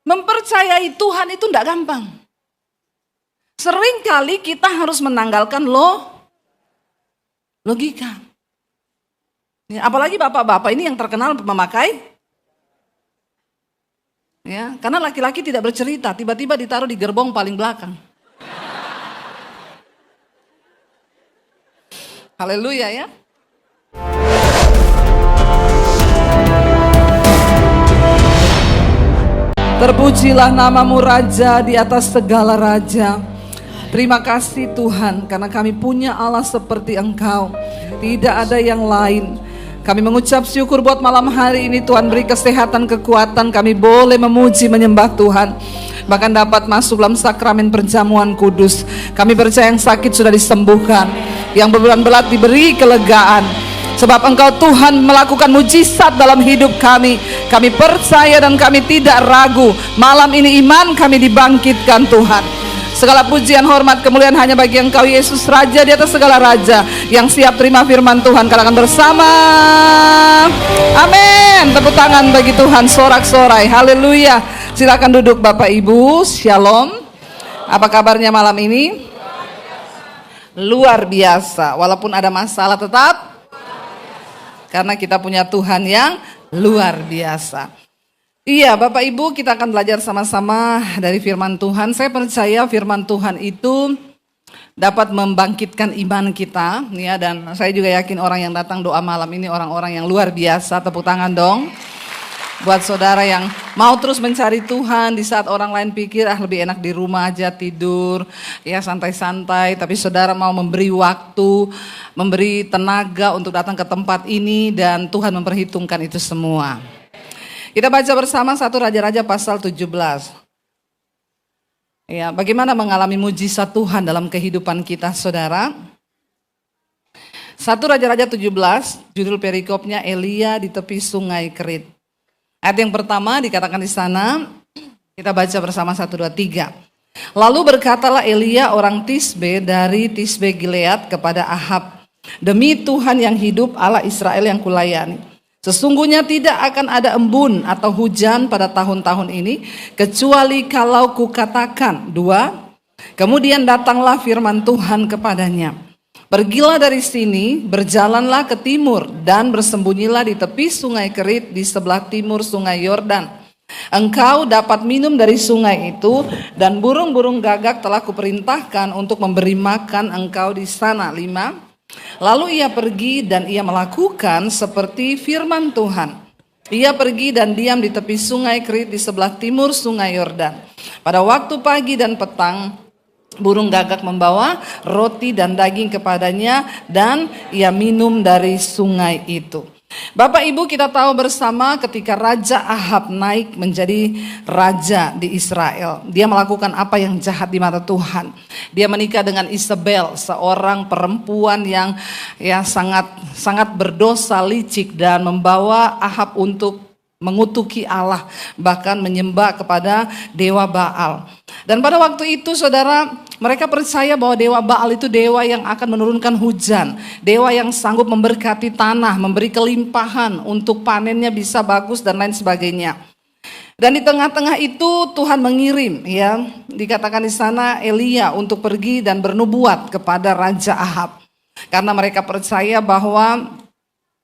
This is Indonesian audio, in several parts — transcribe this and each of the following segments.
Mempercayai Tuhan itu tidak gampang. Seringkali kita harus menanggalkan logika. Ya, apalagi bapak-bapak ini yang terkenal memakai. Ya, karena laki-laki tidak bercerita, tiba-tiba ditaruh di gerbong paling belakang. Haleluya ya. Terpujilah namamu Raja di atas segala raja. Terima kasih Tuhan karena kami punya Allah seperti Engkau. Tidak ada yang lain. Kami mengucap syukur buat malam hari ini, Tuhan beri kesehatan, kekuatan, kami boleh memuji, menyembah Tuhan. Bahkan dapat masuk dalam sakramen perjamuan kudus. Kami percaya yang sakit sudah disembuhkan, yang berbelat diberi kelegaan. Sebab Engkau Tuhan melakukan mujizat dalam hidup kami. Kami percaya dan kami tidak ragu. Malam ini iman kami dibangkitkan Tuhan. Segala pujian, hormat, kemuliaan hanya bagi Engkau Yesus, Raja di atas segala raja, yang siap terima firman Tuhan. Katakan bersama, amin. Tepuk tangan bagi Tuhan, sorak-sorai, haleluya. Silakan duduk Bapak Ibu, shalom. Apa kabarnya malam ini? Luar biasa, walaupun ada masalah tetap, karena kita punya Tuhan yang luar biasa. Iya Bapak Ibu, kita akan belajar sama-sama dari firman Tuhan. Saya percaya firman Tuhan itu dapat membangkitkan iman kita ya, dan saya juga yakin orang yang datang doa malam ini orang-orang yang luar biasa. Tepuk tangan dong buat saudara yang mau terus mencari Tuhan di saat orang lain pikir lebih enak di rumah aja tidur ya, santai-santai, tapi saudara mau memberi waktu, memberi tenaga untuk datang ke tempat ini, dan Tuhan memperhitungkan itu semua. Kita baca bersama 1 Raja-Raja pasal 17. Ya, bagaimana mengalami mujizat Tuhan dalam kehidupan kita, saudara? 1 Raja-Raja 17, judul perikopnya Elia di tepi sungai Kerit. Ayat yang pertama dikatakan di sana, kita baca bersama 1, 2, 3. Lalu berkatalah Elia orang Tisbe dari Tisbe Gilead kepada Ahab, demi Tuhan yang hidup, Allah Israel yang kulayani, sesungguhnya tidak akan ada embun atau hujan pada tahun-tahun ini, kecuali kalau kukatakan. 2. Kemudian datanglah firman Tuhan kepadanya, pergilah dari sini, berjalanlah ke timur, dan bersembunyilah di tepi sungai Kerit di sebelah timur sungai Yordan. Engkau dapat minum dari sungai itu, dan burung-burung gagak telah kuperintahkan untuk memberi makan engkau di sana. 5. Lalu ia pergi dan ia melakukan seperti firman Tuhan. Ia pergi dan diam di tepi sungai Kerit di sebelah timur sungai Yordan. Pada waktu pagi dan petang, burung gagak membawa roti dan daging kepadanya, dan ia minum dari sungai itu. Bapak Ibu, kita tahu bersama ketika Raja Ahab naik menjadi raja di Israel, dia melakukan apa yang jahat di mata Tuhan. Dia menikah dengan Isabel, seorang perempuan yang sangat berdosa, licik, dan membawa Ahab untuk mengutuki Allah, bahkan menyembah kepada dewa Baal. Dan pada waktu itu saudara, mereka percaya bahwa dewa Baal itu dewa yang akan menurunkan hujan, dewa yang sanggup memberkati tanah, memberi kelimpahan untuk panennya bisa bagus dan lain sebagainya. Dan di tengah-tengah itu Tuhan mengirim, ya, dikatakan di sana Elia untuk pergi dan bernubuat kepada Raja Ahab. Karena mereka percaya bahwa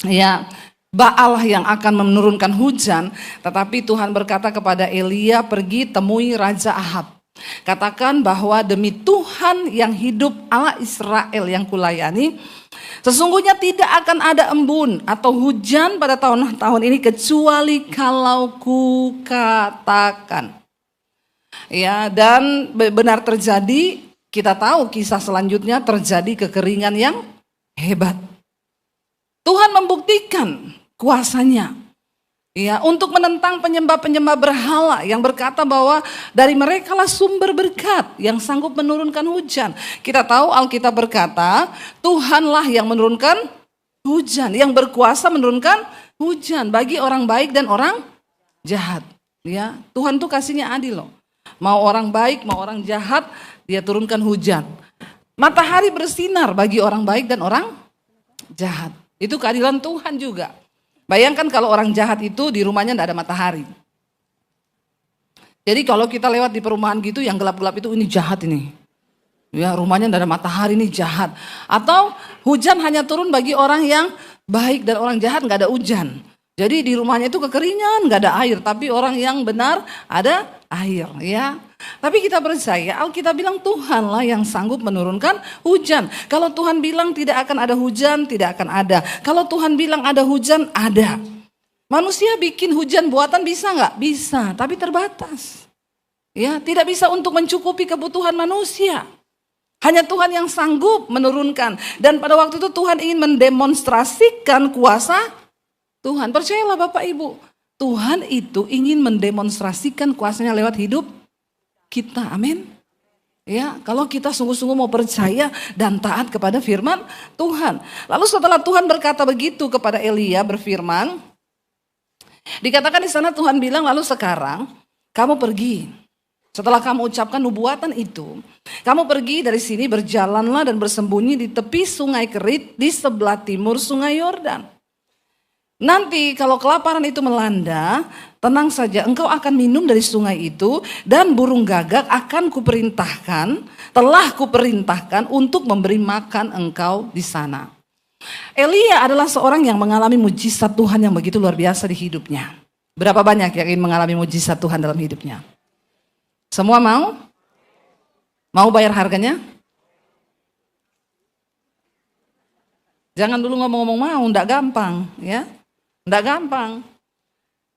ya Baal yang akan menurunkan hujan, tetapi Tuhan berkata kepada Elia, pergi temui Raja Ahab. Katakan bahwa demi Tuhan yang hidup, Allah Israel yang kulayani, sesungguhnya tidak akan ada embun atau hujan pada tahun-tahun ini kecuali kalau kukatakan. Ya, dan benar terjadi, kita tahu kisah selanjutnya terjadi kekeringan yang hebat. Tuhan membuktikan kuasanya ya untuk menentang penyembah-penyembah berhala yang berkata bahwa dari mereka lah sumber berkat yang sanggup menurunkan hujan. Kita tahu Alkitab berkata Tuhanlah yang menurunkan hujan, yang berkuasa menurunkan hujan bagi orang baik dan orang jahat. Ya, Tuhan tuh kasihnya adil loh. Mau orang baik, mau orang jahat, dia turunkan hujan. Matahari bersinar bagi orang baik dan orang jahat. Itu keadilan Tuhan juga. Bayangkan kalau orang jahat itu di rumahnya tidak ada matahari. Jadi kalau kita lewat di perumahan gitu yang gelap-gelap itu ini jahat ini. Ya rumahnya tidak ada matahari ini jahat. Atau hujan hanya turun bagi orang yang baik dan orang jahat nggak ada hujan. Jadi di rumahnya itu kekeringan, nggak ada air. Tapi orang yang benar ada air, ya. Tapi kita percaya, Alkitab bilang Tuhanlah yang sanggup menurunkan hujan. Kalau Tuhan bilang tidak akan ada hujan, tidak akan ada. Kalau Tuhan bilang ada hujan, ada. Manusia bikin hujan buatan bisa nggak? Bisa, tapi terbatas. Ya, tidak bisa untuk mencukupi kebutuhan manusia. Hanya Tuhan yang sanggup menurunkan. Dan pada waktu itu Tuhan ingin mendemonstrasikan kuasa Tuhan. Percayalah Bapak Ibu, Tuhan itu ingin mendemonstrasikan kuasanya lewat hidup kita. Amin. Ya, kalau kita sungguh-sungguh mau percaya dan taat kepada firman Tuhan. Lalu setelah Tuhan berkata begitu kepada Elia berfirman, dikatakan di sana Tuhan bilang, lalu sekarang kamu pergi. Setelah kamu ucapkan nubuatan itu, kamu pergi dari sini, berjalanlah dan bersembunyi di tepi sungai Kerit di sebelah timur sungai Yordan. Nanti kalau kelaparan itu melanda, tenang saja, engkau akan minum dari sungai itu dan burung gagak akan telah kuperintahkan untuk memberi makan engkau di sana. Elia adalah seorang yang mengalami mujizat Tuhan yang begitu luar biasa di hidupnya. Berapa banyak yang ingin mengalami mujizat Tuhan dalam hidupnya? Semua mau? Mau bayar harganya? Jangan dulu ngomong-ngomong mau, enggak gampang, ya. Enggak gampang.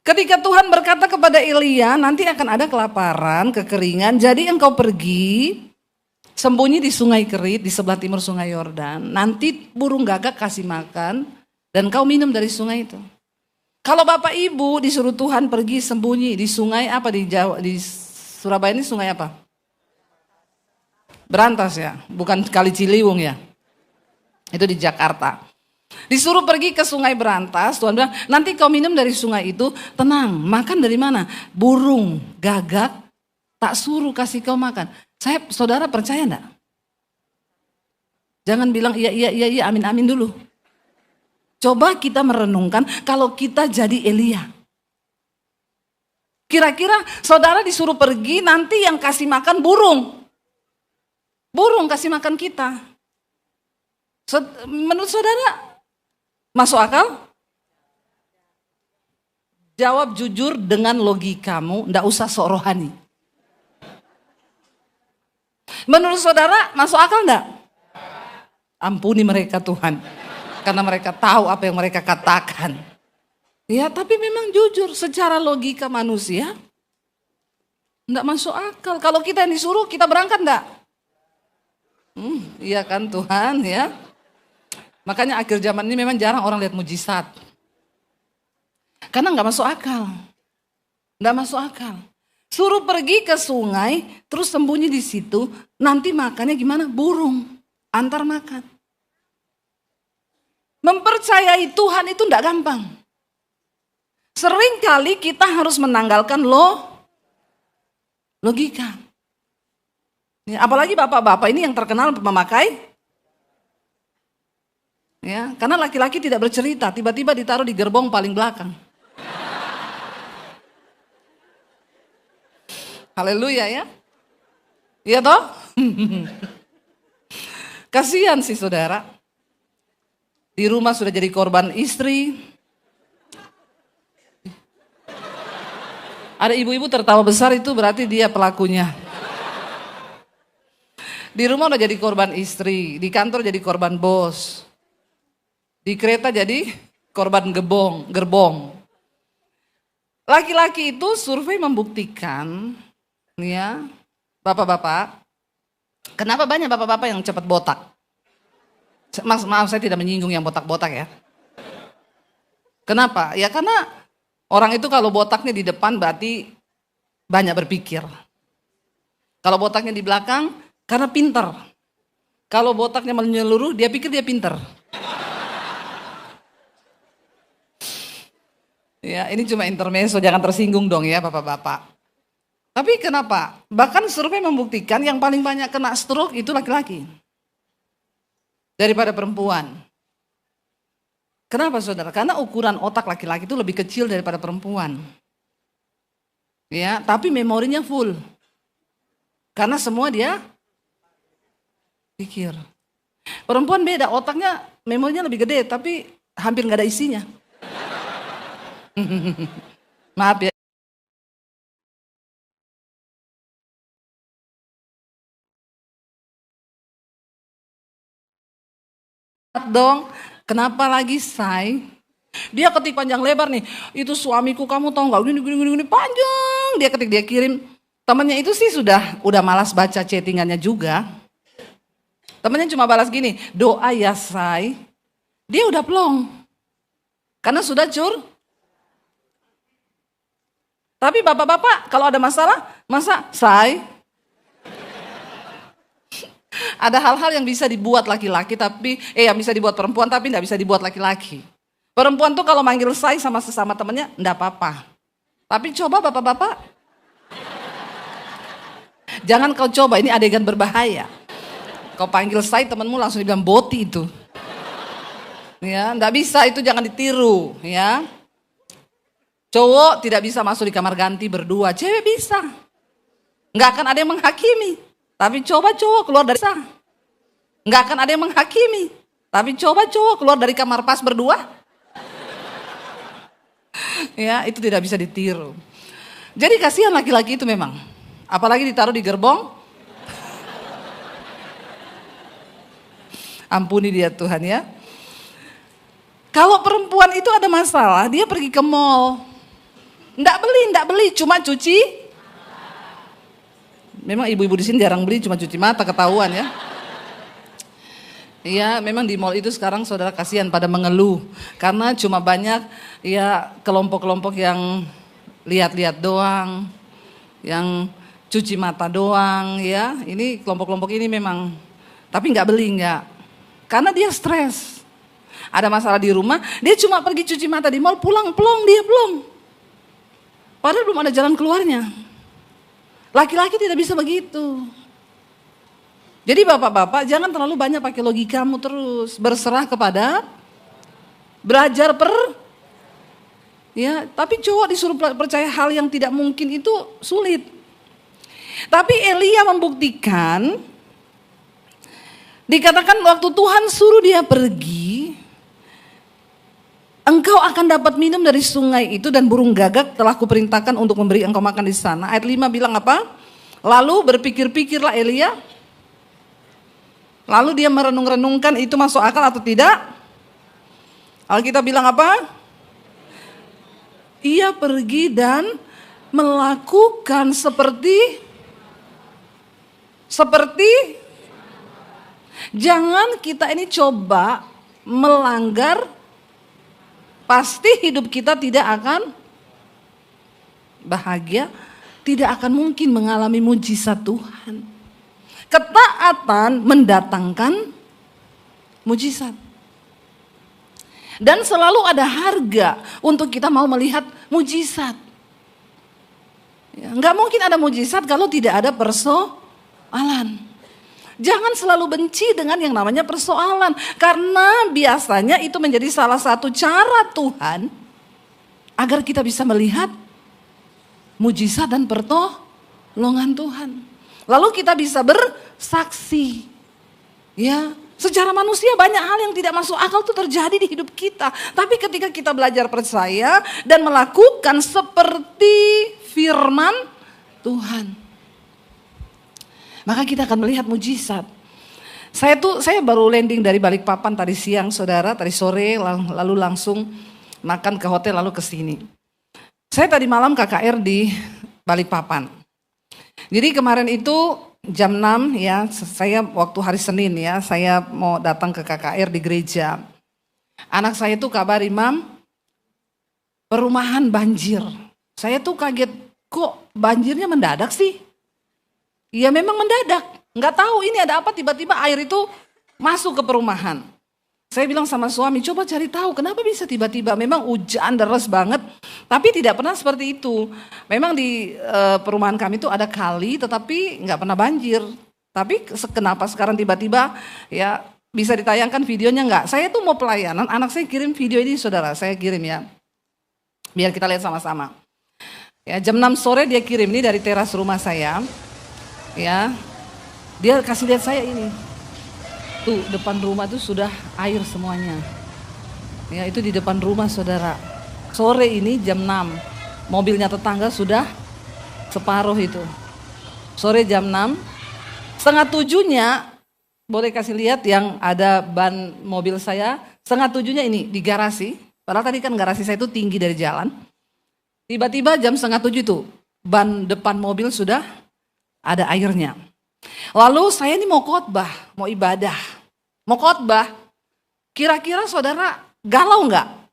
Ketika Tuhan berkata kepada Elia, nanti akan ada kelaparan, kekeringan, jadi engkau pergi, sembunyi di sungai Kerit, di sebelah timur sungai Yordan, nanti burung gagak kasih makan, dan kau minum dari sungai itu. Kalau Bapak Ibu disuruh Tuhan pergi sembunyi di sungai apa di Jawa, di Surabaya ini sungai apa? Berantas ya, bukan Kali Ciliwung ya. Itu di Jakarta. Disuruh pergi ke sungai Berantas, Tuhan bilang, nanti kau minum dari sungai itu, tenang, makan dari mana? Burung gagak, tak suruh kasih kau makan. Saudara percaya enggak? Jangan bilang iya, amin, amin dulu. Coba kita merenungkan kalau kita jadi Elia. Kira-kira saudara disuruh pergi, nanti yang kasih makan burung. Burung kasih makan kita. Menurut saudara, masuk akal? Jawab jujur dengan logikamu, ndak usah sok rohani. Menurut saudara, masuk akal ndak? Ampuni mereka Tuhan, karena mereka tahu apa yang mereka katakan. Ya, tapi memang jujur, secara logika manusia, ndak masuk akal. Kalau kita yang disuruh, kita berangkat ndak? Iya kan Tuhan ya. Makanya akhir zaman ini memang jarang orang lihat mujizat. Karena nggak masuk akal. Nggak masuk akal. Suruh pergi ke sungai, terus sembunyi di situ, nanti makannya gimana? Burung, antar makan. Mempercayai Tuhan itu nggak gampang. Seringkali kita harus menanggalkan logika. Ya, apalagi bapak-bapak ini yang terkenal memakai. Ya, karena laki-laki tidak bercerita, tiba-tiba ditaruh di gerbong paling belakang. Haleluya ya. Iya toh? Kasihan sih saudara. Di rumah sudah jadi korban istri. Ada ibu-ibu tertawa besar itu berarti dia pelakunya. Di rumah udah jadi korban istri, di kantor jadi korban bos. Di kereta jadi korban gerbong. Laki-laki itu survei membuktikan, ya, bapak-bapak, kenapa banyak bapak-bapak yang cepat botak? Maaf saya tidak menyinggung yang botak-botak ya. Kenapa? Ya karena orang itu kalau botaknya di depan berarti banyak berpikir. Kalau botaknya di belakang karena pinter. Kalau botaknya menyeluruh dia pikir dia pinter. Ya, ini cuma intermezzo, jangan tersinggung dong ya bapak-bapak. Tapi kenapa? Bahkan survei membuktikan yang paling banyak kena stroke itu laki-laki. Daripada perempuan. Kenapa saudara? Karena ukuran otak laki-laki itu lebih kecil daripada perempuan. Ya, tapi memorinya full. Karena semua dia pikir. Perempuan beda, otaknya memorinya lebih gede, tapi hampir nggak ada isinya. Maaf ya. Dong, kenapa lagi say? Dia ketik panjang lebar nih, itu suamiku kamu tahu nggak, gini panjang. Dia ketik, dia kirim. Temannya itu sih udah malas baca chattingannya juga. Temannya cuma balas gini, doa ya say. Dia udah plong. Karena sudah Tapi bapak-bapak kalau ada masalah, masa say? Ada hal-hal yang bisa dibuat laki-laki tapi yang bisa dibuat perempuan tapi nggak bisa dibuat laki-laki. Perempuan tuh kalau manggil say sama sesama temennya nggak apa-apa. Tapi coba bapak-bapak, jangan kau coba, ini adegan berbahaya. Kau panggil say temenmu langsung dibilang boti itu. Ya, nggak bisa, itu jangan ditiru, ya. Cowok tidak bisa masuk di kamar ganti berdua, cewek bisa. Nggak akan ada yang menghakimi. Tapi coba cowok keluar dari sana. Nggak akan ada yang menghakimi. Tapi coba cowok keluar dari kamar pas berdua. Ya, itu tidak bisa ditiru. Jadi kasihan laki-laki itu memang. Apalagi ditaruh di gerbong. Ampuni dia Tuhan ya. Kalau perempuan itu ada masalah, dia pergi ke mall. Nggak beli, cuma cuci. Memang ibu-ibu di sini jarang beli, cuma cuci mata, ketahuan ya. Iya, memang di mall itu sekarang saudara kasihan pada mengeluh. Karena cuma banyak ya kelompok-kelompok yang lihat-lihat doang. Yang cuci mata doang ya. Ini kelompok-kelompok ini memang, tapi nggak beli nggak. Karena dia stres. Ada masalah di rumah, dia cuma pergi cuci mata di mall, pulang plong, dia plong. Padahal belum ada jalan keluarnya. Laki-laki tidak bisa begitu. Jadi bapak-bapak jangan terlalu banyak pakai logikamu terus. Berserah kepada, belajar ya. Tapi cowok disuruh percaya hal yang tidak mungkin itu sulit. Tapi Elia membuktikan, dikatakan waktu Tuhan suruh dia pergi, engkau akan dapat minum dari sungai itu dan burung gagak telah kuperintahkan untuk memberi engkau makan di sana. Ayat 5 bilang apa? Lalu berpikir-pikirlah Elia. Lalu dia merenung-renungkan itu masuk akal atau tidak. Alkitab bilang apa? Ia pergi dan melakukan seperti jangan kita ini coba melanggar. Pasti hidup kita tidak akan bahagia, tidak akan mungkin mengalami mujizat Tuhan. Ketaatan mendatangkan mujizat. Dan selalu ada harga untuk kita mau melihat mujizat. Ya, nggak mungkin ada mujizat kalau tidak ada persoalan. Jangan selalu benci dengan yang namanya persoalan. Karena biasanya itu menjadi salah satu cara Tuhan agar kita bisa melihat mujizat dan pertolongan Tuhan. Lalu kita bisa bersaksi. Ya, secara manusia banyak hal yang tidak masuk akal itu terjadi di hidup kita. Tapi ketika kita belajar percaya dan melakukan seperti firman Tuhan, maka kita akan melihat mujizat. Saya baru landing dari Balikpapan tadi siang saudara, tadi sore lalu langsung makan ke hotel lalu ke sini. Saya tadi malam KKR di Balikpapan. Jadi kemarin itu jam 6 ya, saya waktu hari Senin ya, saya mau datang ke KKR di gereja. Anak saya tuh kabar Imam, perumahan banjir. Saya tuh kaget, kok banjirnya mendadak sih? Ya memang mendadak, nggak tahu ini ada apa tiba-tiba air itu masuk ke perumahan. Saya bilang sama suami, coba cari tahu kenapa bisa tiba-tiba. Memang hujan deras banget, tapi tidak pernah seperti itu. Memang di perumahan kami itu ada kali, tetapi nggak pernah banjir. Tapi kenapa sekarang tiba-tiba ya bisa ditayangkan videonya nggak? Saya tuh mau pelayanan, anak saya kirim video ini saudara, saya kirim ya. Biar kita lihat sama-sama. Ya, jam 6 sore dia kirim ini dari teras rumah saya. Ya, dia kasih lihat saya ini. Tuh depan rumah tuh sudah air semuanya. Ya, itu di depan rumah saudara. Sore ini jam 6. Mobilnya tetangga sudah separuh itu. Sore jam 6. Setengah 7-nya, boleh kasih lihat yang ada ban mobil saya. Setengah 7-nya ini di garasi. Padahal tadi kan garasi saya itu tinggi dari jalan. Tiba-tiba jam setengah 7 itu ban depan mobil sudah ada airnya. Lalu saya ini mau khotbah, mau ibadah, mau khotbah. Kira-kira saudara galau nggak?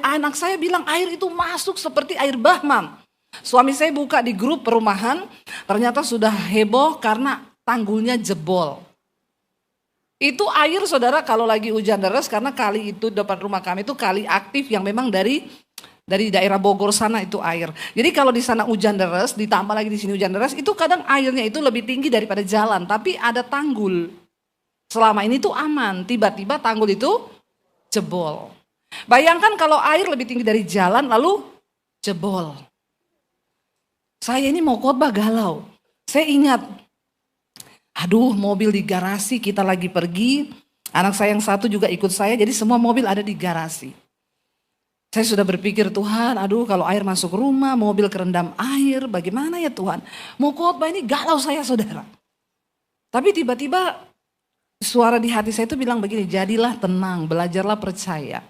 Anak saya bilang air itu masuk seperti air bah, Mam. Suami saya buka di grup perumahan, ternyata sudah heboh karena tanggulnya jebol. Itu air saudara kalau lagi hujan deras, karena kali itu depan rumah kami itu kali aktif yang memang dari daerah Bogor sana itu air. Jadi kalau di sana hujan deras, ditambah lagi di sini hujan deras, itu kadang airnya itu lebih tinggi daripada jalan, tapi ada tanggul. Selama ini tuh aman, tiba-tiba tanggul itu jebol. Bayangkan kalau air lebih tinggi dari jalan lalu jebol. Saya ini mau khotbah galau. Saya ingat, aduh mobil di garasi kita lagi pergi, anak saya yang satu juga ikut saya, jadi semua mobil ada di garasi. Saya sudah berpikir, Tuhan, aduh kalau air masuk rumah, mobil kerendam air, bagaimana ya Tuhan? Mau khotbah ini galau saya saudara. Tapi tiba-tiba suara di hati saya itu bilang begini, jadilah tenang, belajarlah percaya.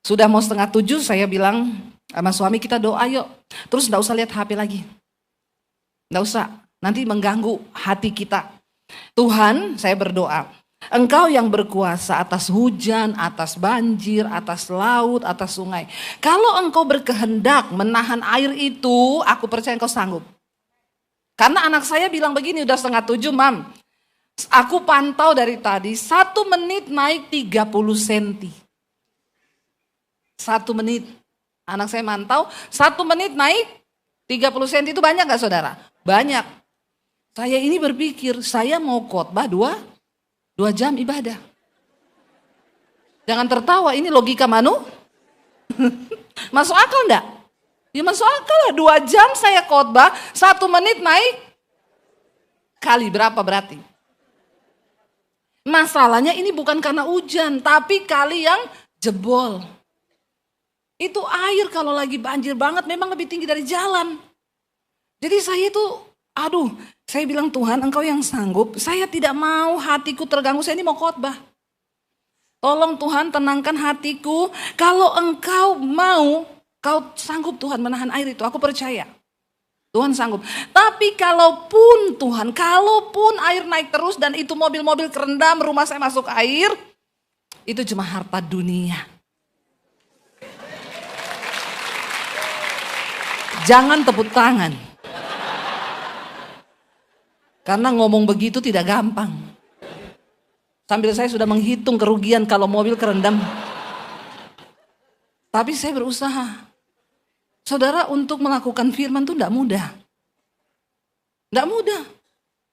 Sudah mau setengah 7 saya bilang sama suami kita doa yuk. Terus gak usah lihat HP lagi. Gak usah, nanti mengganggu hati kita. Tuhan, saya berdoa. Engkau yang berkuasa atas hujan, atas banjir, atas laut, atas sungai. Kalau engkau berkehendak menahan air itu, aku percaya engkau sanggup. Karena anak saya bilang begini, udah setengah 7, Mam. Aku pantau dari tadi, 1 menit naik 30 cm. 1 menit. Anak saya mantau, 1 menit naik 30 cm itu banyak gak saudara? Banyak. Saya ini berpikir, saya mau khotbah 2 jam ibadah. Jangan tertawa, ini logika masuk akal enggak? Ya masuk akal lah, 2 jam saya khotbah, 1 menit naik kali berapa berarti? Masalahnya ini bukan karena hujan, tapi kali yang jebol. Itu air kalau lagi banjir banget memang lebih tinggi dari jalan. Jadi saya itu saya bilang Tuhan engkau yang sanggup, saya tidak mau hatiku terganggu, saya ini mau khotbah. Tolong Tuhan tenangkan hatiku, kalau engkau mau, kau sanggup Tuhan menahan air itu, aku percaya. Tuhan sanggup. Tapi kalaupun air naik terus dan itu mobil-mobil kerendam, rumah saya masuk air, itu cuma harta dunia. Jangan tepuk tangan. Karena ngomong begitu tidak gampang. Sambil saya sudah menghitung kerugian kalau mobil kerendam. Tapi saya berusaha. Saudara, untuk melakukan firman itu tidak mudah. Tidak mudah.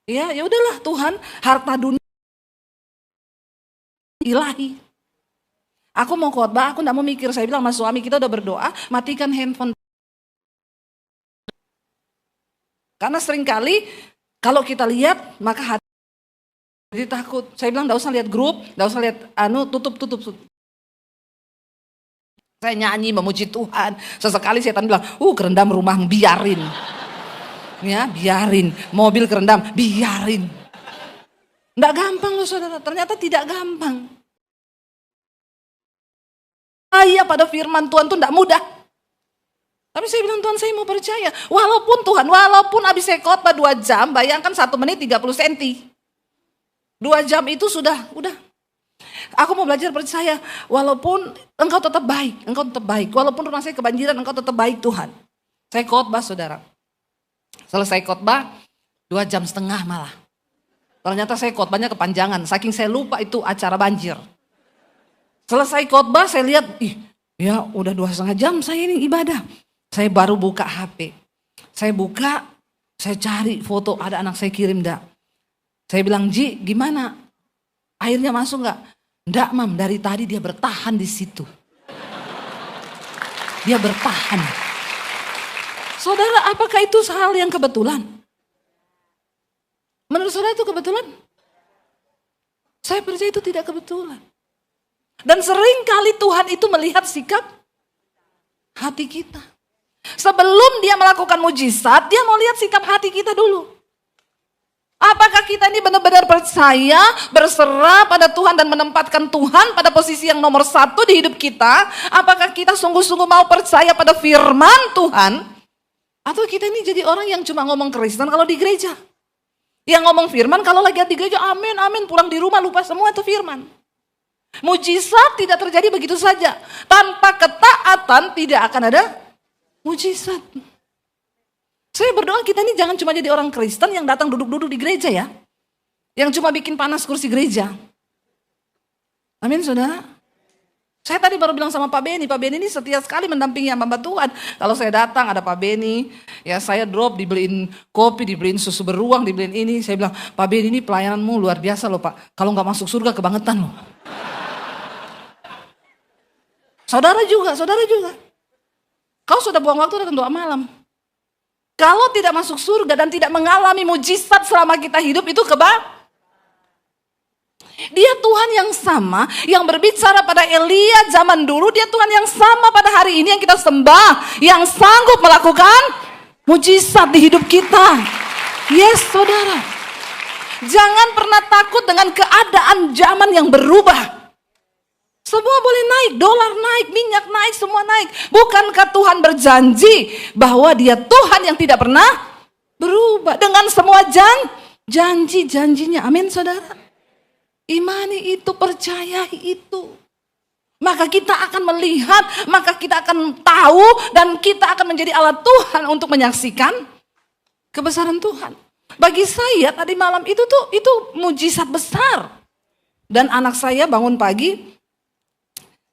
Ya udahlah Tuhan, harta dunia ilahi. Aku mau khotbah, aku tidak mau mikir. Saya bilang sama suami, kita udah berdoa, matikan handphone. Karena seringkali kalau kita lihat, maka hati jadi takut. Saya bilang, gak usah lihat grup, gak usah lihat, tutup. Saya nyanyi, memuji Tuhan. Sesekali setan bilang, kerendam rumah, biarin. Ya, biarin. Mobil kerendam, biarin. Nggak gampang loh saudara, ternyata tidak gampang. Pada firman Tuhan itu nggak mudah. Tapi saya bilang Tuhan saya mau percaya. Walaupun habis saya khotbah 2 jam, bayangkan 1 menit 30 cm. 2 jam itu udah. Aku mau belajar percaya, walaupun engkau tetap baik. Walaupun rumah saya kebanjiran, engkau tetap baik Tuhan. Saya khotbah saudara. Selesai khotbah, 2,5 jam malah. Ternyata saya khotbahnya kepanjangan, saking saya lupa itu acara banjir. Selesai khotbah saya lihat, udah 2,5 jam saya ini ibadah. Saya baru buka HP. Saya cari foto, ada anak saya kirim enggak. Saya bilang, Ji gimana? Airnya masuk enggak? Enggak Mam, dari tadi dia bertahan di situ. Dia bertahan. Saudara, apakah itu hal yang kebetulan? Menurut saudara itu kebetulan? Saya percaya itu tidak kebetulan. Dan sering kali Tuhan itu melihat sikap hati kita. Sebelum dia melakukan mujizat, dia mau lihat sikap hati kita dulu. Apakah kita ini benar-benar percaya, berserah pada Tuhan dan menempatkan Tuhan pada posisi yang nomor satu di hidup kita? Apakah kita sungguh-sungguh mau percaya pada firman Tuhan? Atau kita ini jadi orang yang cuma ngomong Kristen kalau di gereja? Yang ngomong firman kalau lagi di gereja, amin, amin, pulang di rumah lupa semua itu firman. Mujizat tidak terjadi begitu saja. Tanpa ketaatan tidak akan ada mujizat. Saya berdoa kita ini jangan cuma jadi orang Kristen yang datang duduk-duduk di gereja ya. Yang cuma bikin panas kursi gereja. Amin saudara. Saya tadi baru bilang sama Pak Beni ini setia sekali mendampingi hamba Tuhan. Kalau saya datang ada Pak Beni, ya saya drop, dibeliin kopi, dibeliin susu beruang, dibeliin ini. Saya bilang, Pak Beni ini pelayananmu luar biasa loh Pak. Kalau nggak masuk surga kebangetan loh. Saudara juga. Kau sudah buang waktu datang doa malam. Kalau tidak masuk surga dan tidak mengalami mujizat selama kita hidup itu Dia Tuhan yang sama yang berbicara pada Elia zaman dulu, dia Tuhan yang sama pada hari ini yang kita sembah, yang sanggup melakukan mujizat di hidup kita. Yes, saudara. Jangan pernah takut dengan keadaan zaman yang berubah. Semua boleh naik, dolar naik, minyak naik, semua naik. Bukankah Tuhan berjanji bahwa dia Tuhan yang tidak pernah berubah dengan semua janji-janjinya. Amin saudara. Imani itu, percayai itu. Maka kita akan melihat, maka kita akan tahu, dan kita akan menjadi alat Tuhan untuk menyaksikan kebesaran Tuhan. Bagi saya tadi malam itu mujizat besar. Dan anak saya bangun pagi,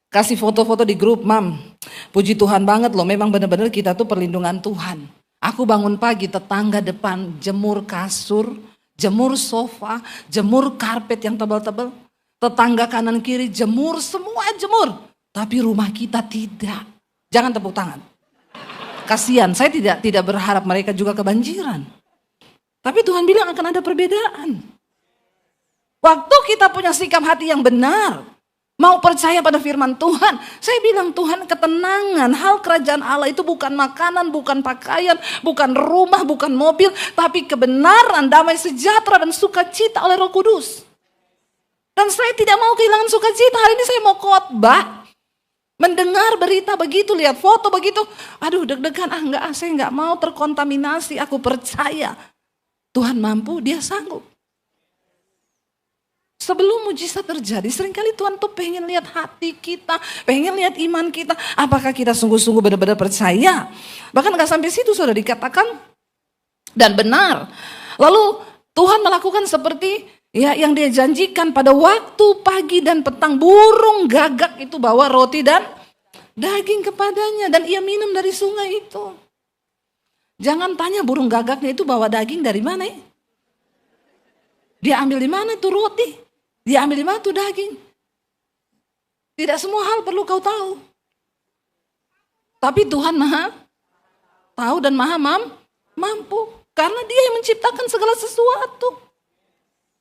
kasih foto-foto di grup, Mam, puji Tuhan banget loh, memang benar-benar kita tuh perlindungan Tuhan. Aku bangun pagi, tetangga depan jemur kasur, jemur sofa, jemur karpet yang tebal-tebal. Tetangga kanan kiri jemur, semua jemur. Tapi rumah kita tidak. Jangan tepuk tangan. Kasihan, saya tidak berharap mereka juga kebanjiran. Tapi Tuhan bilang akan ada perbedaan. Waktu kita punya sikap hati yang benar, mau percaya pada firman Tuhan. Saya bilang Tuhan ketenangan, hal kerajaan Allah itu bukan makanan, bukan pakaian, bukan rumah, bukan mobil. Tapi kebenaran, damai sejahtera dan sukacita oleh Roh Kudus. Dan saya tidak mau kehilangan sukacita. Hari ini saya mau khotbah. Mendengar berita begitu, lihat foto begitu. Aduh deg-degan, saya enggak mau terkontaminasi. Aku percaya Tuhan mampu, dia sanggup. Sebelum mujizat terjadi, seringkali Tuhan tuh pengen lihat hati kita, pengen lihat iman kita. Apakah kita sungguh-sungguh benar-benar percaya? Bahkan gak sampai situ sudah dikatakan dan benar. Lalu Tuhan melakukan seperti yang dia janjikan pada waktu pagi dan petang. Burung gagak itu bawa roti dan daging kepadanya dan ia minum dari sungai itu. Jangan tanya burung gagaknya itu bawa daging dari mana ya? Dia ambil di mana itu roti? Dia ambil di mana itu daging? Tidak semua hal perlu kau tahu. Tapi Tuhan maha tahu dan maha mampu. Karena dia yang menciptakan segala sesuatu.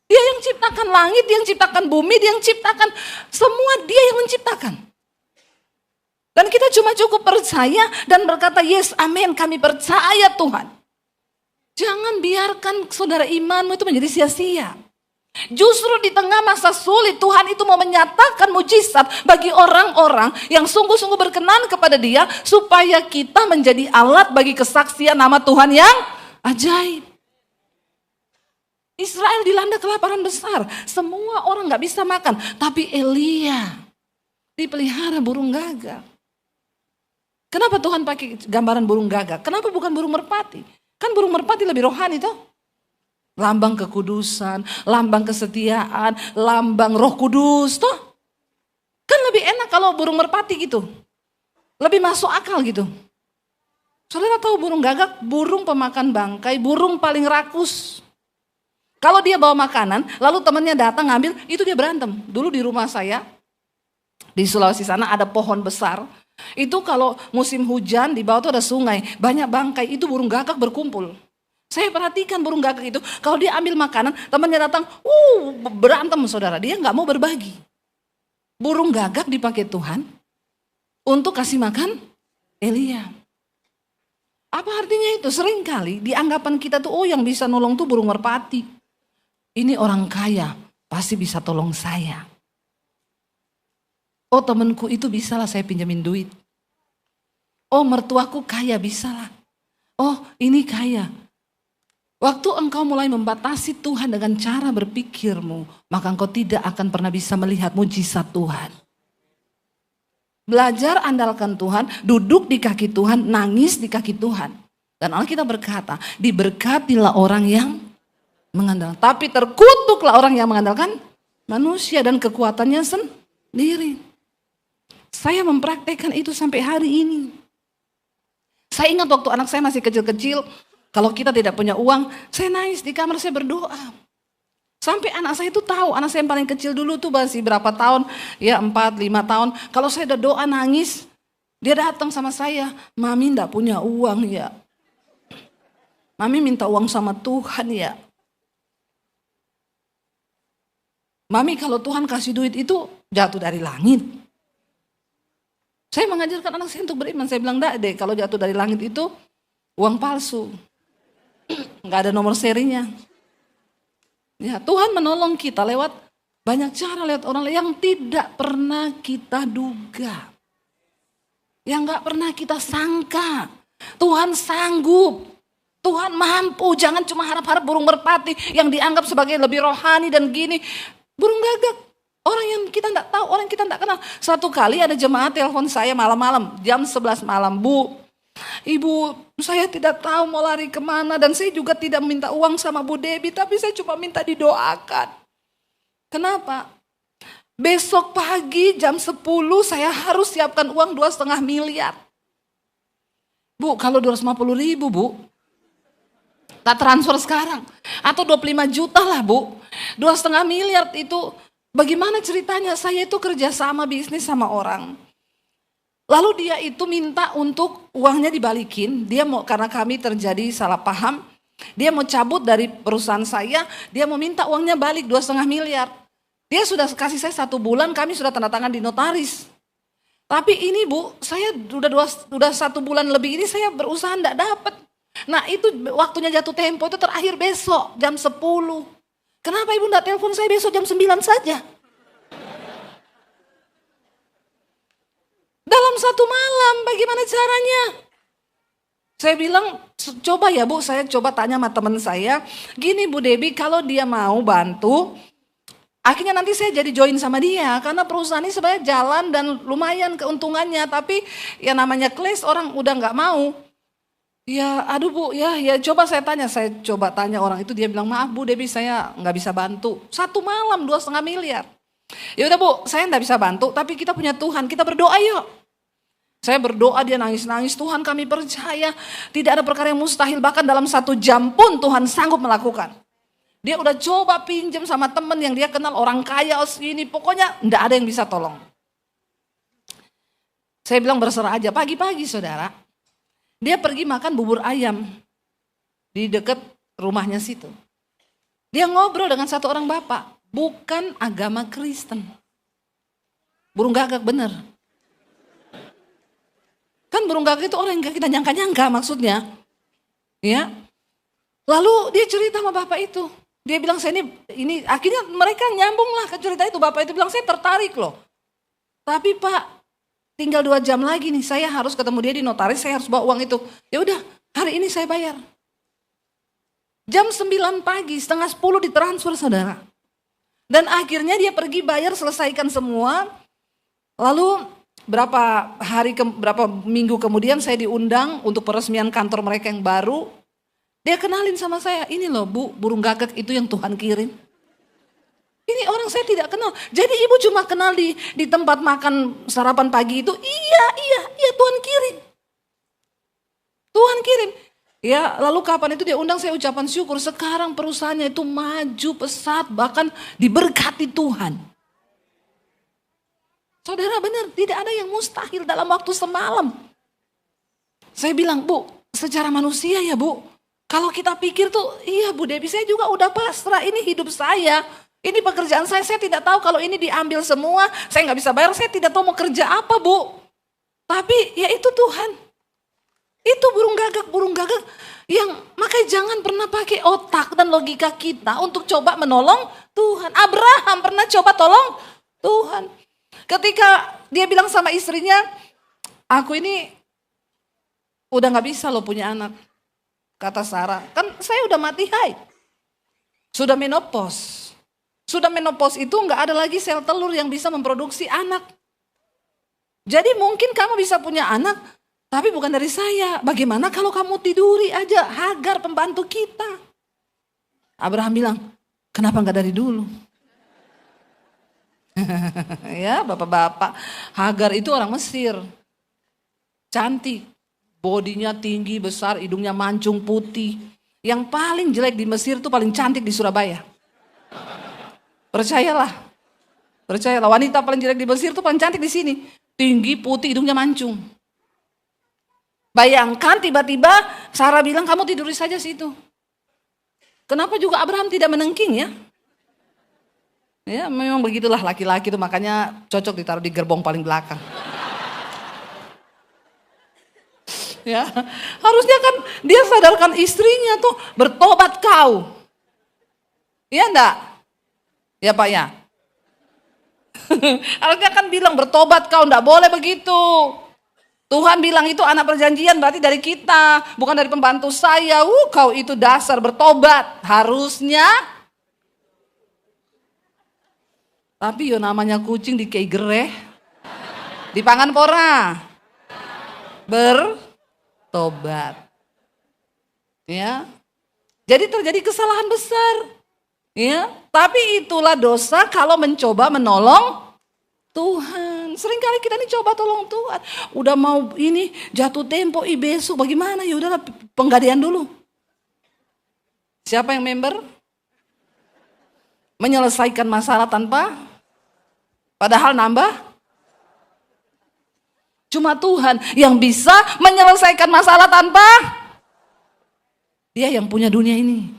Dia yang ciptakan langit, dia yang ciptakan bumi, dia yang ciptakan semua, dia yang menciptakan. Dan kita cuma cukup percaya dan berkata, yes, amin, kami percaya Tuhan. Jangan biarkan saudara imanmu itu menjadi sia-sia. Justru di tengah masa sulit Tuhan itu mau menyatakan mujizat bagi orang-orang yang sungguh-sungguh berkenan kepada dia. Supaya kita menjadi alat bagi kesaksian nama Tuhan yang ajaib. Israel dilanda kelaparan besar. Semua orang gak bisa makan. Tapi Elia dipelihara burung gagak. Kenapa Tuhan pakai gambaran burung gagak? Kenapa bukan burung merpati? Kan burung merpati lebih rohani toh. Lambang kekudusan, lambang kesetiaan, lambang Roh Kudus toh. Kan lebih enak kalau burung merpati gitu. Lebih masuk akal gitu. Saudara tahu burung gagak, burung pemakan bangkai, burung paling rakus. Kalau dia bawa makanan, lalu temannya datang ngambil, itu dia berantem. Dulu di rumah saya, di Sulawesi sana ada pohon besar. Itu kalau musim hujan di bawah itu ada sungai, banyak bangkai, itu burung gagak berkumpul. Saya perhatikan burung gagak itu, kalau dia ambil makanan, temannya datang, berantem saudara, dia nggak mau berbagi. Burung gagak dipakai Tuhan untuk kasih makan Elia. Apa artinya itu? Seringkali di anggapan kita tuh, yang bisa nolong tuh burung merpati. Ini orang kaya, pasti bisa tolong saya. Oh, temanku itu bisalah saya pinjamin duit. Oh, mertuaku kaya, bisalah. Oh, ini kaya. Waktu engkau mulai membatasi Tuhan dengan cara berpikirmu, maka engkau tidak akan pernah bisa melihat mujizat Tuhan. Belajar andalkan Tuhan, duduk di kaki Tuhan, nangis di kaki Tuhan. Dan Alkitab berkata, diberkatilah orang yang mengandalkan. Tapi terkutuklah orang yang mengandalkan manusia dan kekuatannya sendiri. Saya mempraktekkan itu sampai hari ini. Saya ingat waktu anak saya masih kecil-kecil, kalau kita tidak punya uang, saya nangis di kamar, saya berdoa. Sampai anak saya itu tahu, anak saya yang paling kecil dulu tuh masih berapa tahun, ya 4-5 tahun. Kalau saya udah doa nangis, dia datang sama saya, Mami enggak punya uang ya. Mami minta uang sama Tuhan ya. Mami kalau Tuhan kasih duit itu jatuh dari langit. Saya mengajarkan anak saya untuk beriman. Saya bilang, enggak deh, kalau jatuh dari langit itu uang palsu. Enggak ada nomor serinya. Ya, Tuhan menolong kita lewat banyak cara, lewat orang yang tidak pernah kita duga. Yang enggak pernah kita sangka. Tuhan sanggup. Tuhan mampu. Jangan cuma harap-harap burung merpati yang dianggap sebagai lebih rohani dan gini. Burung gagak. Orang yang kita enggak tahu, orang yang kita enggak kenal. Satu kali ada jemaat telepon saya malam-malam, jam 11 malam. Bu, Ibu, saya tidak tahu mau lari kemana dan saya juga tidak minta uang sama Bu Debbie, tapi saya cuma minta didoakan. Kenapa? Besok pagi jam 10 saya harus siapkan uang 2,5 miliar. Bu, kalau 250.000 Bu, tak transfer sekarang. Atau 25 juta lah Bu. 2,5 miliar itu bagaimana ceritanya? Saya itu kerja sama bisnis sama orang. Lalu dia itu minta untuk uangnya dibalikin. Dia mau, karena kami terjadi salah paham, dia mau cabut dari perusahaan saya, dia mau minta uangnya balik 2,5 miliar. Dia sudah kasih saya 1 bulan, kami sudah tanda tangan di notaris. Tapi ini Bu, saya udah 1 bulan lebih ini saya berusaha enggak dapat. Nah itu waktunya jatuh tempo itu terakhir besok jam 10. Kenapa Ibu enggak telepon saya besok jam 9 saja? Dalam 1 malam, bagaimana caranya? Saya bilang, coba ya Bu, saya coba tanya sama teman saya. Gini Bu Debbie, kalau dia mau bantu, akhirnya nanti saya jadi join sama dia. Karena perusahaan ini sebenarnya jalan dan lumayan keuntungannya. Tapi ya namanya clash, orang udah gak mau. Ya aduh Bu, ya coba saya coba tanya orang itu. Dia bilang, maaf Bu Debbie, saya gak bisa bantu. 1 malam 2,5 miliar. Ya udah Bu, saya enggak bisa bantu, tapi kita punya Tuhan, kita berdoa yuk. Saya berdoa, dia nangis-nangis, Tuhan kami percaya, tidak ada perkara yang mustahil, bahkan dalam 1 jam pun Tuhan sanggup melakukan. Dia udah coba pinjam sama teman yang dia kenal, orang kaya ini, pokoknya enggak ada yang bisa tolong. Saya bilang berserah aja, pagi-pagi saudara, dia pergi makan bubur ayam di dekat rumahnya situ. Dia ngobrol dengan 1 orang bapak. Bukan agama Kristen. Burung gagak bener. Kan burung gagak itu orang yang gak kita nyangka-nyangka maksudnya. Ya. Lalu dia cerita sama bapak itu. Dia bilang saya ini akhirnya mereka nyambung lah ke cerita itu. Bapak itu bilang saya tertarik loh. Tapi Pak, tinggal 2 jam lagi nih saya harus ketemu dia di notaris, saya harus bawa uang itu. Ya udah, hari ini saya bayar. Jam 9 pagi, setengah 10 ditransfer saudara. Dan akhirnya dia pergi bayar, selesaikan semua. Lalu berapa minggu kemudian saya diundang untuk peresmian kantor mereka yang baru. Dia kenalin sama saya, ini loh Bu, burung gagak itu yang Tuhan kirim. Ini orang saya tidak kenal. Jadi Ibu cuma kenal di tempat makan sarapan pagi itu. Iya Tuhan kirim. Tuhan kirim. Ya, lalu kapan itu dia undang, saya ucapan syukur. Sekarang perusahaannya itu maju pesat, bahkan diberkati Tuhan. Saudara benar, tidak ada yang mustahil dalam waktu semalam. Saya bilang, Bu, secara manusia ya Bu, kalau kita pikir tuh, iya Bu Debbie, saya juga udah pasrah, ini hidup saya, ini pekerjaan saya tidak tahu kalau ini diambil semua, saya nggak bisa bayar, saya tidak tahu mau kerja apa Bu. Tapi ya itu Tuhan, itu burung gagak yang makanya jangan pernah pakai otak dan logika kita untuk coba menolong Tuhan. Abraham pernah coba tolong Tuhan. Ketika dia bilang sama istrinya, aku ini udah gak bisa loh punya anak. Kata Sarah, kan saya udah mati haid. Sudah menopause. Sudah menopause itu gak ada lagi sel telur yang bisa memproduksi anak. Jadi mungkin kamu bisa punya anak, tapi bukan dari saya. Bagaimana kalau kamu tiduri aja Hagar pembantu kita? Abraham bilang, kenapa gak dari dulu? Ya bapak-bapak, Hagar itu orang Mesir, cantik, bodinya tinggi, besar, hidungnya mancung, putih. Yang paling jelek di Mesir itu paling cantik di Surabaya. Percayalah, wanita paling jelek di Mesir itu paling cantik di sini. Tinggi, putih, hidungnya mancung. Bayangkan tiba-tiba Sarah bilang kamu tiduri saja situ. Kenapa juga Abraham tidak menengking ya? Ya memang begitulah laki-laki itu, makanya cocok ditaruh di gerbong paling belakang. Ya, harusnya kan dia sadarkan istrinya tuh, bertobat kau. Iya enggak? Ya Pak ya. Harusnya kan bilang bertobat kau, enggak boleh begitu. Tuhan bilang itu anak perjanjian berarti dari kita, bukan dari pembantu saya. Kau itu dasar bertobat. Harusnya. Tapi yo namanya kucing di kei gereh, dipangan pora, bertobat. Ya, jadi terjadi kesalahan besar. Ya, tapi itulah dosa kalau mencoba menolong Tuhan. Seringkali kita ini coba tolong Tuhan. Udah mau ini jatuh tempo, besok bagaimana? Ya udahlah penggadean dulu. Siapa yang member? Menyelesaikan masalah padahal nambah. Cuma Tuhan yang bisa menyelesaikan masalah tanpa. Dia yang punya dunia ini.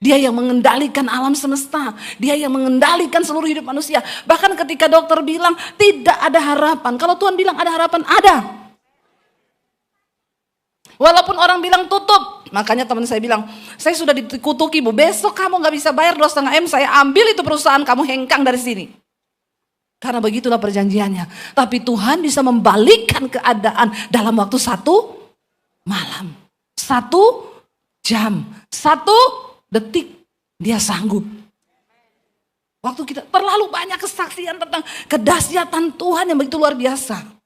Dia yang mengendalikan alam semesta. Dia yang mengendalikan seluruh hidup manusia. Bahkan ketika dokter bilang tidak ada harapan. Kalau Tuhan bilang ada harapan, ada. Walaupun orang bilang tutup. Makanya teman saya bilang, saya sudah dikutuki Bu, besok kamu gak bisa bayar 2,5 M, saya ambil itu perusahaan, kamu hengkang dari sini. Karena begitulah perjanjiannya. Tapi Tuhan bisa membalikkan keadaan dalam waktu 1 malam. 1 jam. 1 detik. Dia sanggup. Waktu kita terlalu banyak kesaksian tentang kedahsyatan Tuhan yang begitu luar biasa.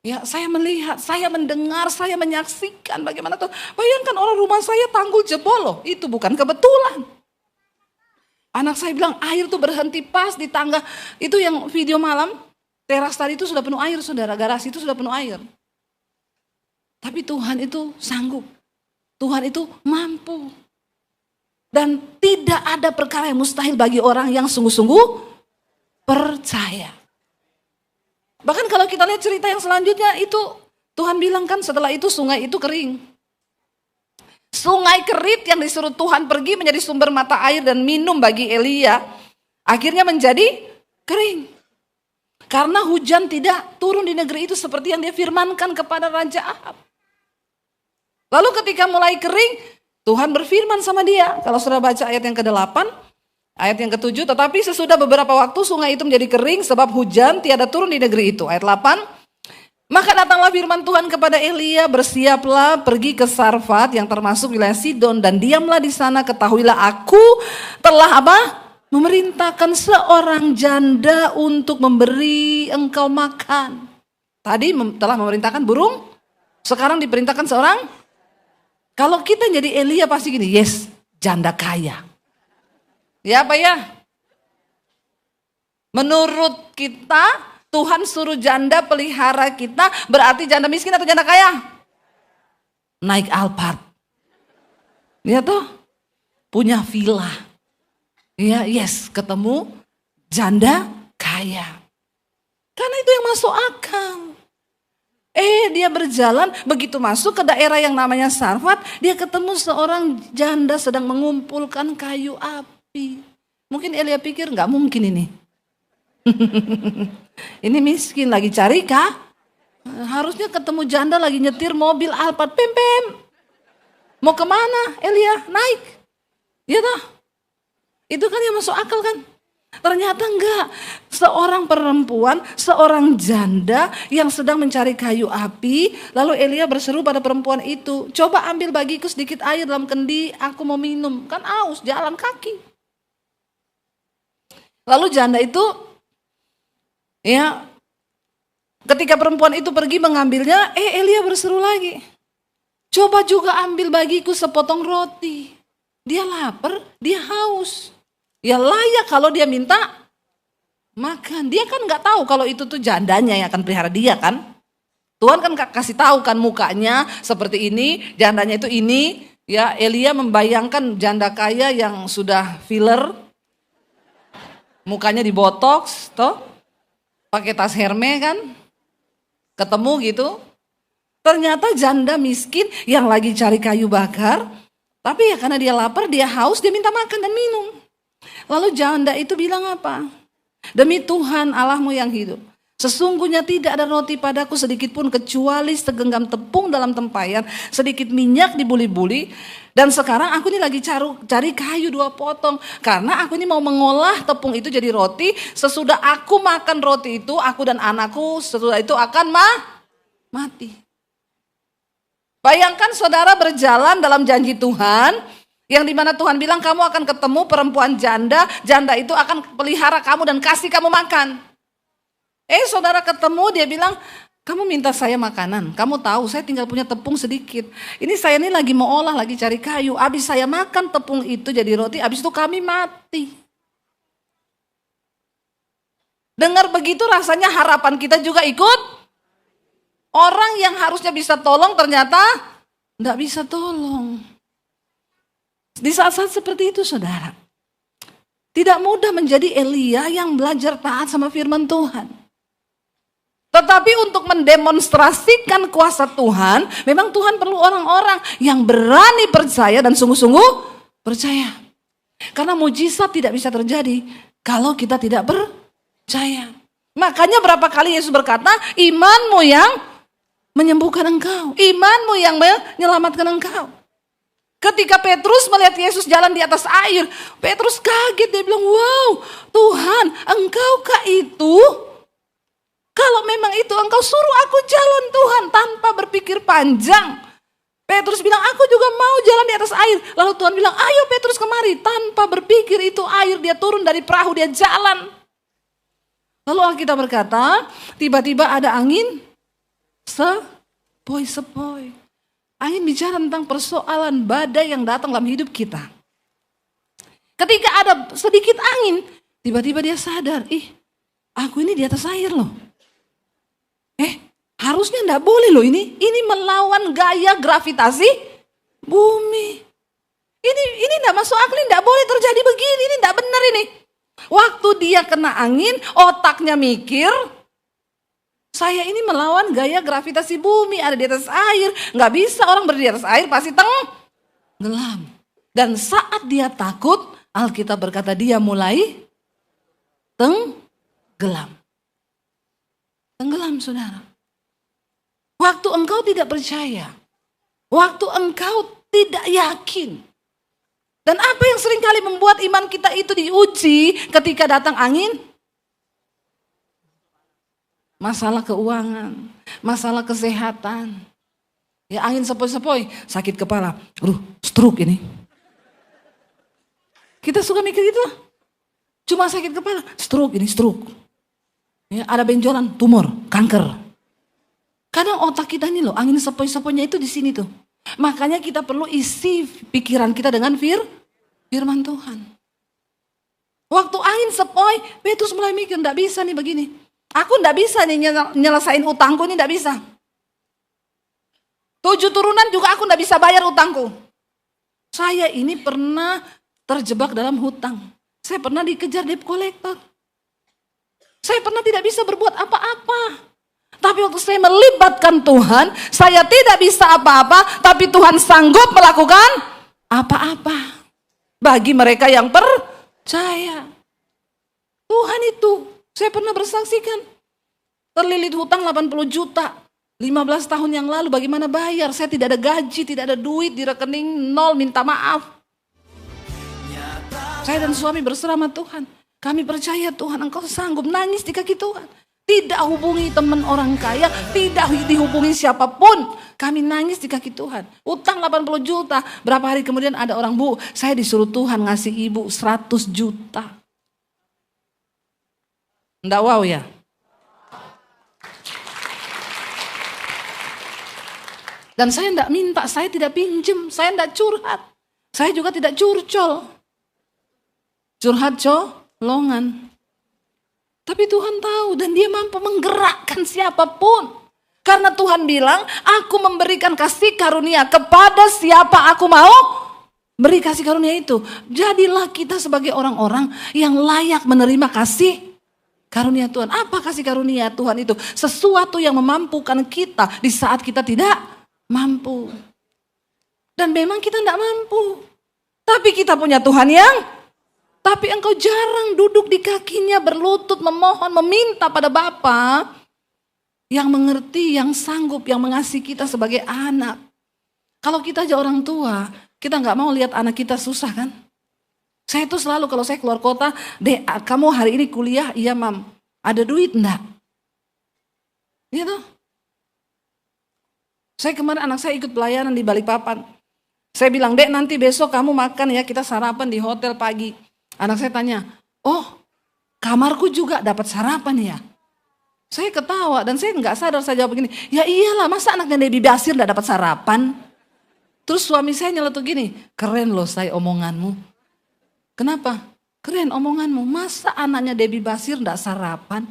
Ya, saya melihat, saya mendengar, saya menyaksikan bagaimana Tuhan. Bayangkan orang rumah saya tanggul jebol loh. Itu bukan kebetulan. Anak saya bilang air tuh berhenti pas di tangga. Itu yang video malam. Teras tadi itu sudah penuh air saudara. Garasi itu sudah penuh air. Tapi Tuhan itu sanggup. Tuhan itu mampu. Dan tidak ada perkara yang mustahil bagi orang yang sungguh-sungguh percaya. Bahkan kalau kita lihat cerita yang selanjutnya itu Tuhan bilang kan setelah itu sungai itu kering. Sungai Kerit yang disuruh Tuhan pergi menjadi sumber mata air dan minum bagi Elia. Akhirnya menjadi kering. Karena hujan tidak turun di negeri itu seperti yang dia firmankan kepada Raja Ahab. Lalu ketika mulai kering, Tuhan berfirman sama dia. Kalau sudah baca ayat yang ke-8, ayat yang ke-7, tetapi sesudah beberapa waktu sungai itu menjadi kering sebab hujan tiada turun di negeri itu. Ayat 8, maka datanglah firman Tuhan kepada Elia, bersiaplah pergi ke Sarfat yang termasuk wilayah Sidon dan diamlah di sana, ketahuilah aku telah apa? Memerintahkan seorang janda untuk memberi engkau makan. Tadi telah memerintahkan burung, sekarang diperintahkan seorang. Kalau kita jadi Elia pasti gini, yes, janda kaya. Ya apa ya? Menurut kita Tuhan suruh janda pelihara kita, berarti janda miskin atau janda kaya? Naik Alphard. Ya toh? Punya villa. Ya yes, ketemu janda kaya. Karena itu yang masuk akal. Dia berjalan, begitu masuk ke daerah yang namanya Sarfat, dia ketemu seorang janda sedang mengumpulkan kayu api. Mungkin Elia pikir nggak mungkin ini. Ini miskin lagi cari kah? Harusnya ketemu janda lagi nyetir mobil Alphard, pem. Mau kemana Elia? Naik. Ya toh? Itu kan yang masuk akal kan? Ternyata enggak. Seorang perempuan, seorang janda yang sedang mencari kayu api. Lalu Elia berseru pada perempuan itu, coba ambil bagiku sedikit air dalam kendi, aku mau minum. Kan aus, jalan kaki. Lalu janda itu, ya, ketika perempuan itu pergi mengambilnya, Elia berseru lagi, coba juga ambil bagiku sepotong roti. Dia lapar, dia haus. Ya layak kalau dia minta makan. Dia kan nggak tahu kalau itu tuh jandanya yang akan pelihara dia kan. Tuhan kan kasih tahu kan mukanya seperti ini, jandanya itu ini. Ya Elia membayangkan janda kaya yang sudah filler, mukanya dibotox, toh, pakai tas Hermes kan, ketemu gitu. Ternyata janda miskin yang lagi cari kayu bakar, tapi ya karena dia lapar, dia haus, dia minta makan dan minum. Lalu janda itu bilang apa? Demi Tuhan Allahmu yang hidup, sesungguhnya tidak ada roti padaku sedikit pun kecuali segenggam tepung dalam tempayan, sedikit minyak di buli-buli. Dan sekarang aku ini lagi cari kayu 2 potong. Karena aku ini mau mengolah tepung itu jadi roti. Sesudah aku makan roti itu, aku dan anakku sesudah itu akan mati. Bayangkan saudara berjalan dalam janji Tuhan. Yang dimana Tuhan bilang kamu akan ketemu perempuan janda. Janda itu akan pelihara kamu dan kasih kamu makan. Saudara ketemu, dia bilang, kamu minta saya makanan. Kamu tahu saya tinggal punya tepung sedikit. Ini saya ini lagi mau olah, lagi cari kayu. Habis saya makan tepung itu jadi roti, habis itu kami mati. Dengar begitu rasanya harapan kita juga ikut. Orang yang harusnya bisa tolong ternyata enggak bisa tolong. Di saat-saat seperti itu saudara, tidak mudah menjadi Elia yang belajar taat sama firman Tuhan. Tetapi untuk mendemonstrasikan kuasa Tuhan, memang Tuhan perlu orang-orang yang berani percaya dan sungguh-sungguh percaya. Karena mujizat tidak bisa terjadi kalau kita tidak percaya. Makanya berapa kali Yesus berkata, imanmu yang menyembuhkan engkau, imanmu yang menyelamatkan engkau. Ketika Petrus melihat Yesus jalan di atas air, Petrus kaget, dia bilang, wow Tuhan, engkaukah itu? Kalau memang itu engkau suruh aku jalan Tuhan, tanpa berpikir panjang. Petrus bilang, aku juga mau jalan di atas air. Lalu Tuhan bilang, ayo Petrus kemari. Tanpa berpikir itu air, dia turun dari perahu, dia jalan. Lalu Alkitab berkata, tiba-tiba ada angin sepoi-sepoi. Angin bicara tentang persoalan badai yang datang dalam hidup kita. Ketika ada sedikit angin, tiba-tiba dia sadar, aku ini di atas air loh. Harusnya enggak boleh loh ini. Ini melawan gaya gravitasi bumi. Ini enggak masuk akal, enggak boleh terjadi begini, ini enggak benar ini. Waktu dia kena angin, otaknya mikir, saya ini melawan gaya gravitasi bumi, ada di atas air. Nggak bisa orang berdiri di atas air, pasti tenggelam. Dan saat dia takut, Alkitab berkata dia mulai tenggelam. Tenggelam saudara. Waktu engkau tidak percaya, waktu engkau tidak yakin. Dan apa yang seringkali membuat iman kita itu diuji ketika datang angin? Masalah keuangan, masalah kesehatan. Ya angin sepoi-sepoi, sakit kepala, stroke ini. Kita suka mikir gitu. Cuma sakit kepala, stroke ini, stroke. Ya, ada benjolan, tumor, kanker. Kadang otak kita ini loh, angin sepoi-sepoinya itu di sini tuh. Makanya kita perlu isi pikiran kita dengan firman Tuhan. Waktu angin sepoi, Petrus mulai mikir, enggak bisa nih begini. Aku enggak bisa nih nyelesain utangku ini, enggak bisa. 7 turunan juga aku enggak bisa bayar utangku. Saya ini pernah terjebak dalam hutang. Saya pernah dikejar debt collector. Saya pernah tidak bisa berbuat apa-apa. Tapi waktu saya melibatkan Tuhan, saya tidak bisa apa-apa, tapi Tuhan sanggup melakukan apa-apa. Bagi mereka yang percaya. Tuhan itu, saya pernah bersaksikan. Terlilit hutang 80 juta. 15 tahun yang lalu bagaimana bayar? Saya tidak ada gaji, tidak ada duit di rekening, nol, minta maaf. Saya dan suami berserah sama Tuhan. Kami percaya Tuhan, Engkau sanggup, nangis di kaki Tuhan. Tidak hubungi teman orang kaya, tidak dihubungi siapapun. Kami nangis di kaki Tuhan. Utang 80 juta. Berapa hari kemudian ada orang, Bu, saya disuruh Tuhan ngasih ibu 100 juta. Nggak wow ya? Dan saya tidak minta, saya tidak pinjem, saya tidak curhat. Saya juga tidak curcol. Curhat colongan. Tapi Tuhan tahu dan dia mampu menggerakkan siapapun. Karena Tuhan bilang, aku memberikan kasih karunia kepada siapa aku mau beri kasih karunia itu. Jadilah kita sebagai orang-orang yang layak menerima kasih karunia Tuhan. Apa kasih karunia Tuhan itu? Sesuatu yang memampukan kita di saat kita tidak mampu. Dan memang kita tidak mampu. Tapi kita punya Tuhan yang... Tapi engkau jarang duduk di kakinya, berlutut, memohon, meminta pada Bapa yang mengerti, yang sanggup, yang mengasihi kita sebagai anak. Kalau kita aja orang tua, kita nggak mau lihat anak kita susah kan? Saya tuh selalu kalau saya keluar kota, Dek, kamu hari ini kuliah? Iya, Mam. Ada duit enggak? Gitu. Saya kemarin anak saya ikut pelayanan di Balikpapan. Saya bilang, Dek, nanti besok kamu makan ya, kita sarapan di hotel pagi. Anak saya tanya, oh kamarku juga dapat sarapan ya? Saya ketawa dan saya nggak sadar, saya jawab begini, ya iyalah masa anaknya Debbie Basir nggak dapat sarapan? Terus suami saya nyeletuk gini, keren loh saya omonganmu. Kenapa? Keren omonganmu, masa anaknya Debbie Basir nggak sarapan?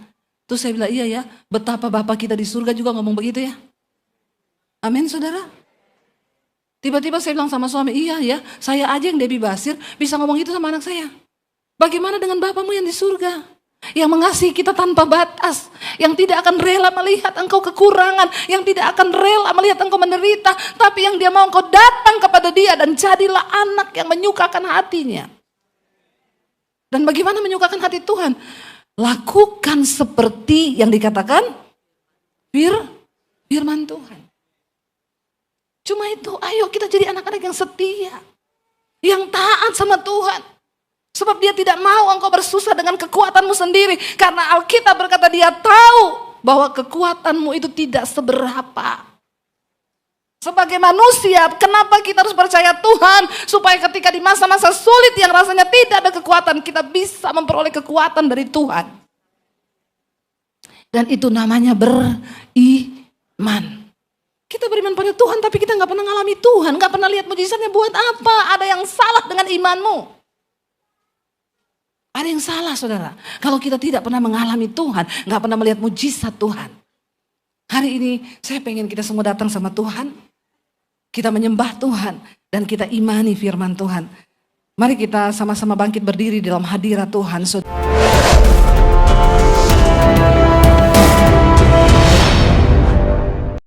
Terus saya bilang, iya ya, betapa Bapak kita di surga juga ngomong begitu ya. Amin saudara. Tiba-tiba saya bilang sama suami, iya ya, saya aja yang Debbie Basir bisa ngomong itu sama anak saya. Bagaimana dengan Bapamu yang di surga? Yang mengasihi kita tanpa batas. Yang tidak akan rela melihat engkau kekurangan. Yang tidak akan rela melihat engkau menderita. Tapi yang dia mau engkau datang kepada dia. Dan jadilah anak yang menyukakan hatinya. Dan bagaimana menyukakan hati Tuhan? Lakukan seperti yang dikatakan firman Tuhan. Cuma itu, ayo kita jadi anak-anak yang setia. Yang taat sama Tuhan. Sebab dia tidak mau engkau bersusah dengan kekuatanmu sendiri. Karena Alkitab berkata dia tahu bahwa kekuatanmu itu tidak seberapa. Sebagai manusia, kenapa kita harus percaya Tuhan? Supaya ketika di masa-masa sulit yang rasanya tidak ada kekuatan, kita bisa memperoleh kekuatan dari Tuhan. Dan itu namanya beriman. Kita beriman pada Tuhan tapi kita gak pernah ngalami Tuhan. Gak pernah lihat mujizatnya, buat apa? Ada yang salah dengan imanmu. Ada yang salah saudara. Kalau kita tidak pernah mengalami Tuhan, gak pernah melihat mujizat Tuhan. Hari ini saya pengen kita semua datang sama Tuhan. Kita menyembah Tuhan dan kita imani firman Tuhan. Mari kita sama-sama bangkit berdiri dalam hadirat Tuhan. Saudara.